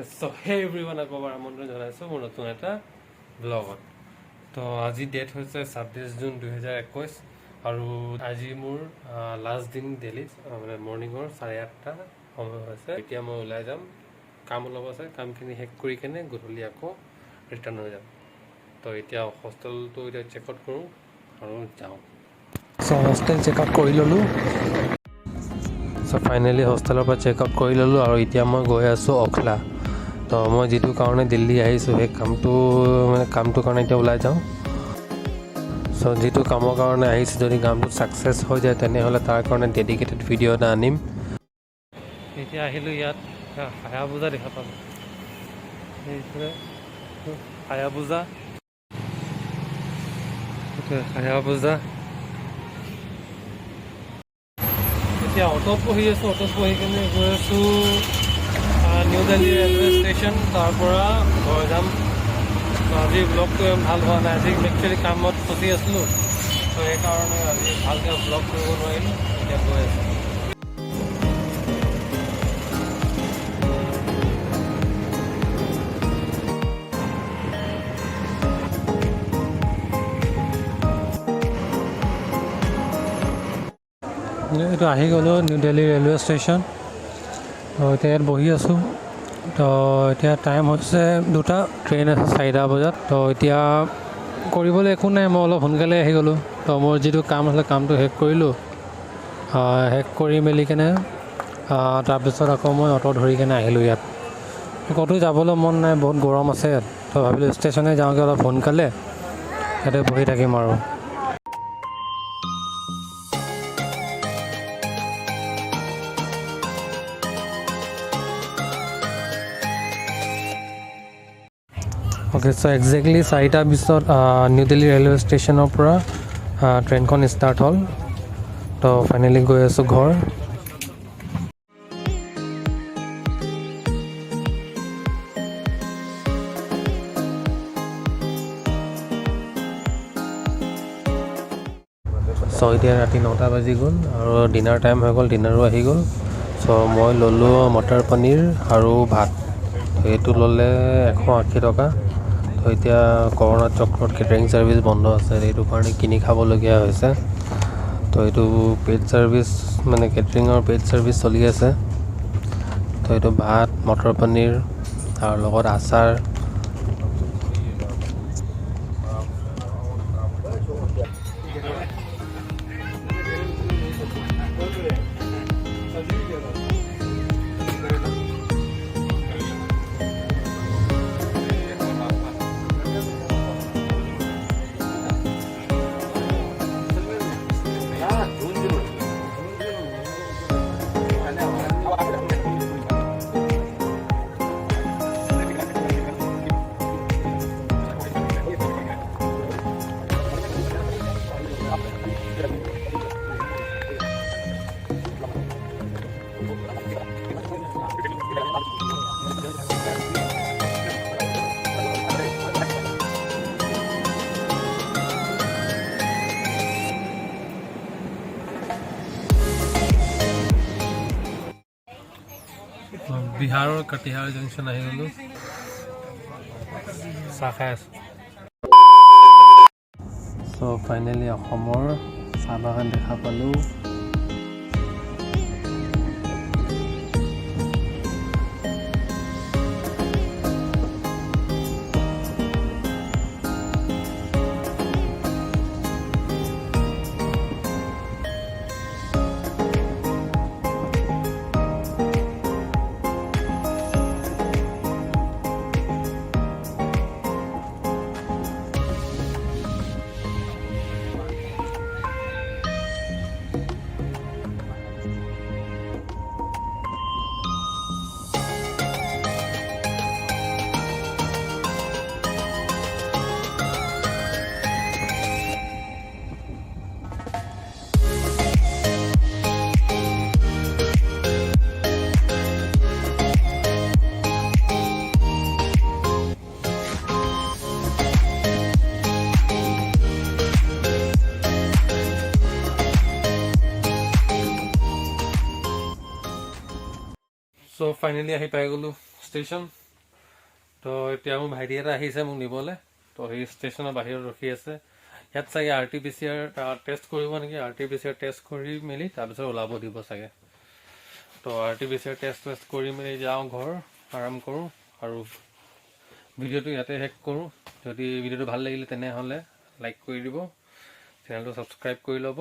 So hey everyone, akobar amondron janaisu mor notun eta vlogot. To aji date hoise 26 June 2021 aru aji mor last din Delhi mane morning or 8:30 সময় হৈছে এতিয়া মই ওলাই যাম কাম অলপ আছে কামখিনি হেক কৰি কেনে গধূলি আকৌ ৰিটাৰ্ণ হৈ যাম তো এতিয়া হোষ্টেলটো এতিয়া চেক আউট কৰো আৰু যাও সো হোষ্টেল চেক আউট কৰি ললো সো ফাইনালি হোষ্টেলৰ পৰা চেক আউট কৰি ললো আৰু এতিয়া মই গৈ আছো অখলা তো মই যেটো কাৰণে দিল্লী আহিছো হে কামটো কাৰণে এতিয়া ওলাই যাও সো যেটো কামৰ কাৰণে আহিছো যদি কামটো সাকসেস হৈ যায় তেনে হলে তাৰ কাৰণে ডেডিকেটেড ভিডিও এটা আনিম এতিয়া আহিলো ইয়াত হায়াবুজা দেখা পালো হায়াবুজা এতিয়া অটোত বহি আছো অটোত বহি কেনে গৈ আছো নিউ দিল্লী ৰেলৱে ষ্টেচন তাৰ পৰা ঘৰ যাম আজি ব্লগটো ভাল হোৱা নাই আজি একচুৱেলি কামত ফচি আছিলোঁ তো সেইকাৰণে আজি ভালকৈ ব্লগ কৰিব নোৱাৰিলোঁ এতিয়া গৈ আছোঁ এইটো আহি গ'লোঁ নিউ দিল্লী ৰেলৱে ষ্টেচন তো এতিয়া ইয়াত বহি আছোঁ তো এতিয়া টাইম হৈছে 2টা ট্ৰেইন আছে 4টা বজাত তো এতিয়া কৰিবলৈ একো নাই মই অলপ সোনকালে আহি গ'লোঁ তো মোৰ যিটো কাম আছিলে কামটো শেষ কৰিলোঁ শেষ কৰি মেলি কেনে তাৰপিছত আকৌ মই অটো ধৰি কেনে আহিলোঁ ইয়াত ক'তো যাবলৈ মন নাই বহুত গৰম আছে ইয়াত তো ভাবিলোঁ ষ্টেচনে যাওঁগৈ অলপ সোনকালে ইয়াতে বহি থাকিম আৰু Okay, so exactly 4টা পিছত নিউ দিল্লী ৰেলৱে ষ্টেচনৰ পৰা ট্ৰেইনখন ষ্টাৰ্ট হ'ল তো ফাইনেলি গৈ আছোঁ ঘৰ চ' এতিয়া ৰাতি 9টা বাজি গ'ল আৰু ডিনাৰ টাইম হৈ গ'ল ডিনাৰো আহি গ'ল চ' মই ল'লোঁ মটৰ পনীৰ আৰু ভাত এইটো ল'লে 180 টকা তো এতিয়া কৰোণা চক্ৰত কেটাৰিং সাৰ্ভিস বন্ধ আছে এইটো কাৰণে কিনি খাবলগীয়া হৈছে তো এইটো পেড সাৰ্ভিস মানে কেটাৰিঙৰ পেড সাৰ্ভিস চলি আছে তো এইটো ভাত মটৰ পনীৰ আৰু লগত আচাৰ বিহাৰৰ কটিহাৰ জংচন আহি গ'লো চাহ খাই আছোঁ চ' ফাইনেলি অসমৰ চাহ বাগান দেখা পালোঁ So finally I hit Hayabusa station. তো এতিয়া মোৰ ভাইটি এটা আহিছে মোক নিবলৈ। তো সেই ষ্টেচনৰ বাহিৰত ৰখি আছে। ইয়াত চাগে RT-PCR টেষ্ট কৰিব নেকি, RT-PCR টেষ্ট কৰি মেলি তাৰপিছত ওলাব দিব চাগে। তো RT-PCR টেষ্ট কৰি মেলি যাওঁ ঘৰ, আৰাম কৰোঁ আৰু ভিডিঅ'টো ইয়াতে শেষ কৰোঁ। যদি ভিডিঅ'টো ভাল লাগিলে তেনেহ'লে লাইক কৰি দিব, চেনেলটো ছাবস্ক্ৰাইব কৰি ল'ব।